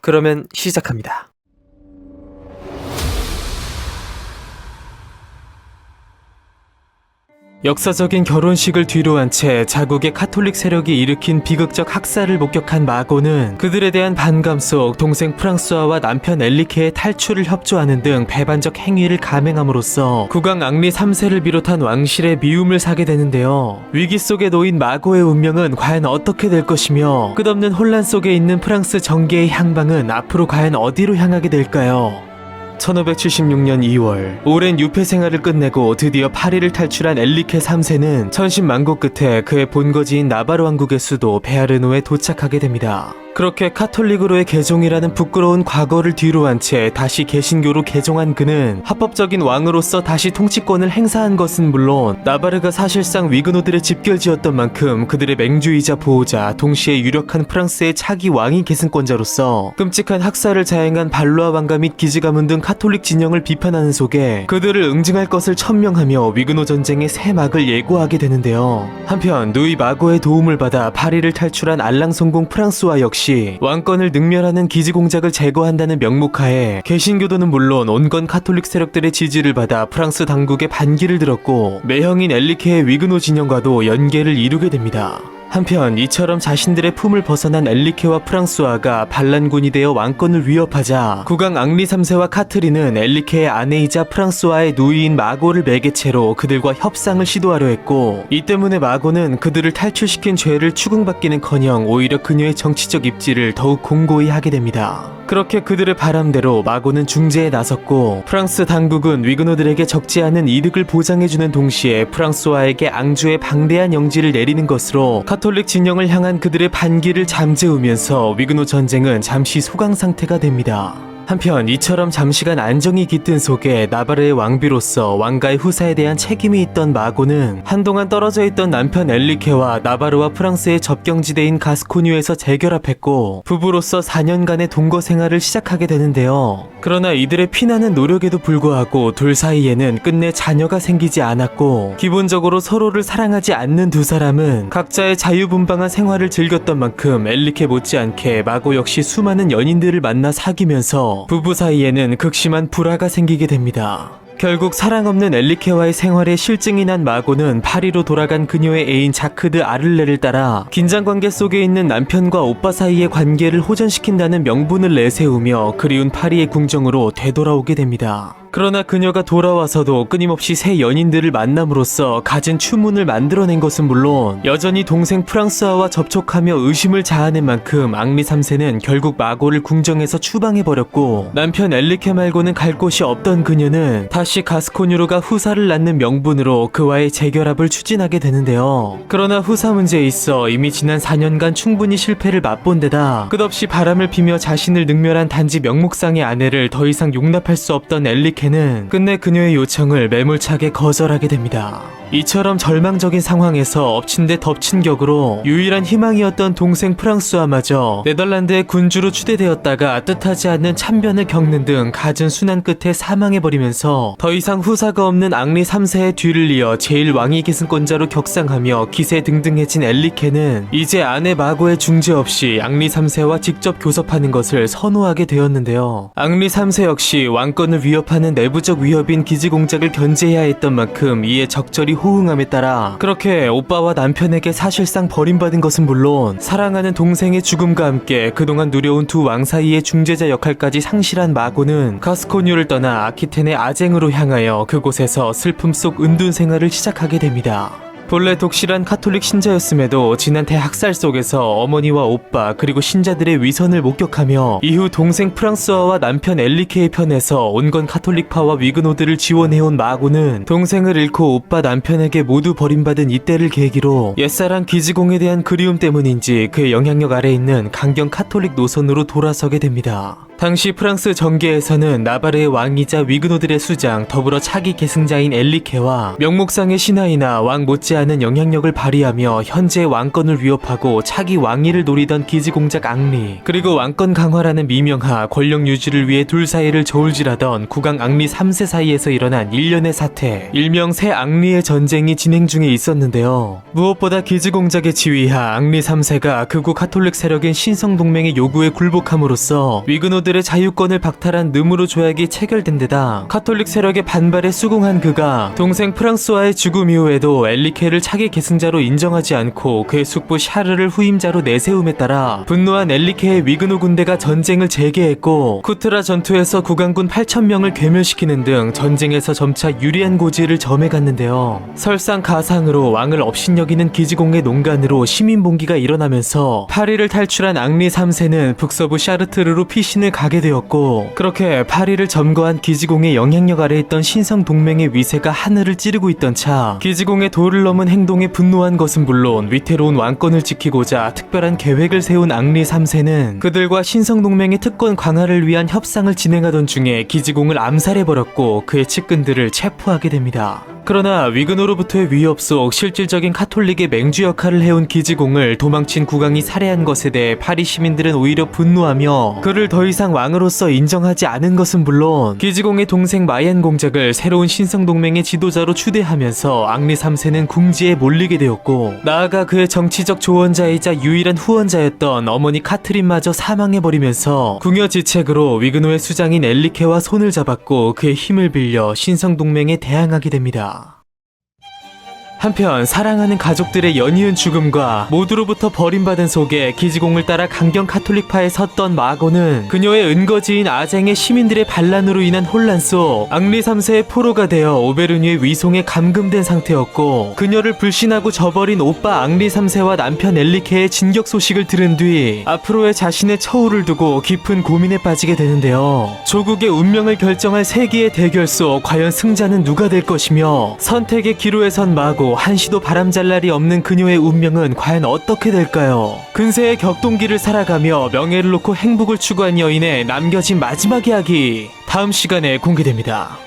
그러면 시작합니다. 역사적인 결혼식을 뒤로한 채 자국의 카톨릭 세력이 일으킨 비극적 학살을 목격한 마고는 그들에 대한 반감 속 동생 프랑수아와 남편 엘리케의 탈출을 협조하는 등 배반적 행위를 감행함으로써 국왕 앙리 3세를 비롯한 왕실의 미움을 사게 되는데요. 위기 속에 놓인 마고의 운명은 과연 어떻게 될 것이며 끝없는 혼란 속에 있는 프랑스 정계의 향방은 앞으로 과연 어디로 향하게 될까요? 1576년 2월 오랜 유폐 생활을 끝내고 드디어 파리를 탈출한 엘리케 3세는 천신만고 끝에 그의 본거지인 나바르 왕국의 수도 베아르노에 도착하게 됩니다. 그렇게 카톨릭으로의 개종이라는 부끄러운 과거를 뒤로한 채 다시 개신교로 개종한 그는 합법적인 왕으로서 다시 통치권을 행사한 것은 물론 나바르가 사실상 위그노들의 집결지였던 만큼 그들의 맹주이자 보호자, 동시에 유력한 프랑스의 차기 왕위 계승권자로서 끔찍한 학살을 자행한 발로아 왕가 및 기지 가문 등 카톨릭 진영을 비판하는 속에 그들을 응징할 것을 천명하며 위그노 전쟁의 새 막을 예고하게 되는데요. 한편 누이 마고의 도움을 받아 파리를 탈출한 알랑송공 프랑스와 역시 왕권을 능멸하는 기지 공작을 제거한다는 명목하에 개신교도는 물론 온건 카톨릭 세력들의 지지를 받아 프랑스 당국에 반기를 들었고 매형인 엘리케의 위그노 진영과도 연계를 이루게 됩니다. 한편 이처럼 자신들의 품을 벗어난 엘리케와 프랑수아가 반란군이 되어 왕권을 위협하자 국왕 앙리 3세와 카트린은 엘리케의 아내이자 프랑수아의 누이인 마고를 매개체로 그들과 협상을 시도하려 했고, 이 때문에 마고는 그들을 탈출시킨 죄를 추궁받기는커녕 오히려 그녀의 정치적 입지를 더욱 공고히 하게 됩니다. 그렇게 그들의 바람대로 마고는 중재에 나섰고 프랑스 당국은 위그노들에게 적지 않은 이득을 보장해주는 동시에 프랑스와에게 앙주의 방대한 영지를 내리는 것으로 카톨릭 진영을 향한 그들의 반기를 잠재우면서 위그노 전쟁은 잠시 소강 상태가 됩니다. 한편 이처럼 잠시간 안정이 깃든 속에 나바르의 왕비로서 왕가의 후사에 대한 책임이 있던 마고는 한동안 떨어져 있던 남편 엘리케와 나바르와 프랑스의 접경지대인 가스코뉴에서 재결합했고 부부로서 4년간의 동거 생활을 시작하게 되는데요. 그러나 이들의 피나는 노력에도 불구하고 둘 사이에는 끝내 자녀가 생기지 않았고, 기본적으로 서로를 사랑하지 않는 두 사람은 각자의 자유분방한 생활을 즐겼던 만큼 엘리케 못지않게 마고 역시 수많은 연인들을 만나 사귀면서 부부 사이에는 극심한 불화가 생기게 됩니다. 결국 사랑 없는 엘리케와의 생활에 실증이 난 마고는 파리로 돌아간 그녀의 애인 자크 드 아를레를 따라 긴장관계 속에 있는 남편과 오빠 사이의 관계를 호전시킨다는 명분을 내세우며 그리운 파리의 궁정으로 되돌아오게 됩니다. 그러나 그녀가 돌아와서도 끊임없이 새 연인들을 만남으로써 갖은 추문을 만들어낸 것은 물론 여전히 동생 프랑스아와 접촉하며 의심을 자아낸 만큼 앙리 3세는 결국 마고를 궁정에서 추방해버렸고, 남편 엘리케 말고는 갈 곳이 없던 그녀는 다시 가스코뉴르가 후사를 낳는 명분으로 그와의 재결합을 추진하게 되는데요. 그러나 후사 문제에 있어 이미 지난 4년간 충분히 실패를 맛본 데다 끝없이 바람을 피며 자신을 능멸한 단지 명목상의 아내를 더 이상 용납할 수 없던 엘리케는 끝내 그녀의 요청을 매몰차게 거절하게 됩니다. 이처럼 절망적인 상황에서 엎친 데 덮친 격으로 유일한 희망이었던 동생 프랑스와마저 네덜란드의 군주로 추대되었다가 뜻하지 않는 참변을 겪는 등 갖은 순환 끝에 사망해버리면서 더 이상 후사가 없는 앙리 3세의 뒤를 이어 제1왕위 계승권자로 격상하며 기세등등해진 엘리케는 이제 아내 마고의 중재 없이 앙리 3세와 직접 교섭하는 것을 선호하게 되었는데요. 앙리 3세 역시 왕권을 위협하는 내부적 위협인 기지 공작을 견제해야 했던 만큼 이에 적절히 호응함에 따라 그렇게 오빠와 남편에게 사실상 버림받은 것은 물론 사랑하는 동생의 죽음과 함께 그동안 누려온 두 왕 사이의 중재자 역할까지 상실한 마고는 가스코뉴를 떠나 아키텐의 아쟁으로 향하여 그곳에서 슬픔 속 은둔 생활을 시작하게 됩니다. 본래 독실한 카톨릭 신자였음에도 지난 대학살 속에서 어머니와 오빠 그리고 신자들의 위선을 목격하며 이후 동생 프랑스와와 남편 엘리케의 편에서 온건 카톨릭파와 위그노들을 지원해온 마고는 동생을 잃고 오빠 남편에게 모두 버림받은 이때를 계기로 옛사랑 기지공에 대한 그리움 때문인지 그의 영향력 아래 있는 강경 카톨릭 노선으로 돌아서게 됩니다. 당시 프랑스 정계에서는 나바르의 왕이자 위그노들의 수장 더불어 차기 계승자인 엘리케와 명목상의 신하이나 왕 못지않은 영향력을 발휘하며 현재의 왕권을 위협하고 차기 왕위를 노리던 기지공작 앙리, 그리고 왕권 강화라는 미명하 권력 유지를 위해 둘 사이를 저울질하던 국왕 앙리 3세 사이에서 일어난 일련의 사태, 일명 새 앙리의 전쟁이 진행 중에 있었는데요. 무엇보다 기지공작의 지휘하 앙리 3세가 극우 카톨릭 세력인 신성동맹의 요구에 굴복함으로써 위그노들의 자유권을 박탈한 느무르 조약이 체결된 데다 카톨릭 세력의 반발에 수긍한 그가 동생 프랑스와의 죽음 이후에도 엘리케를 차기 계승자로 인정하지 않고 그의 숙부 샤르를 후임자로 내세움에 따라 분노한 엘리케의 위그노 군대가 전쟁을 재개했고 쿠트라 전투에서 국왕군 8,000명을 괴멸시키는 등 전쟁에서 점차 유리한 고지를 점해갔는데요. 설상가상으로 왕을 업신여기는 기지공의 농간으로 시민봉기가 일어나면서 파리를 탈출한 앙리 3세는 북서부 샤르트르로 피신을 가게 되었고, 그렇게 파리를 점거한 기지공의 영향력 아래 있던 신성 동맹의 위세가 하늘을 찌르고 있던 차, 기지공의 도를 넘은 행동에 분노한 것은 물론 위태로운 왕권을 지키고자 특별한 계획을 세운 앙리 3세는 그들과 신성 동맹의 특권 강화를 위한 협상을 진행하던 중에 기지공을 암살해버렸고 그의 측근들을 체포하게 됩니다. 그러나 위그노로부터의 위협 속 실질적인 카톨릭의 맹주 역할을 해온 기지공을 도망친 국왕이 살해한 것에 대해 파리 시민들은 오히려 분노하며 그를 더 이상 왕으로서 인정하지 않은 것은 물론 기지공의 동생 마옌 공작을 새로운 신성동맹의 지도자로 추대하면서 앙리 3세는 궁지에 몰리게 되었고, 나아가 그의 정치적 조언자이자 유일한 후원자였던 어머니 카트린마저 사망해버리면서 궁여지책으로 위그노의 수장인 엘리케와 손을 잡았고 그의 힘을 빌려 신성동맹에 대항하게 됩니다. 한편 사랑하는 가족들의 연이은 죽음과 모두로부터 버림받은 속에 기지공을 따라 강경 카톨릭파에 섰던 마고는 그녀의 은거지인 아쟁의 시민들의 반란으로 인한 혼란 속 앙리 3세의 포로가 되어 오베르뉴의 위송에 감금된 상태였고, 그녀를 불신하고 저버린 오빠 앙리 3세와 남편 엘리케의 진격 소식을 들은 뒤 앞으로의 자신의 처우를 두고 깊은 고민에 빠지게 되는데요. 조국의 운명을 결정할 세기의 대결 속 과연 승자는 누가 될 것이며 선택의 기로에 선 마고 한시도 바람잘 날이 없는 그녀의 운명은 과연 어떻게 될까요? 근세의 격동기를 살아가며 명예를 놓고 행복을 추구한 여인의 남겨진 마지막 이야기, 다음 시간에 공개됩니다.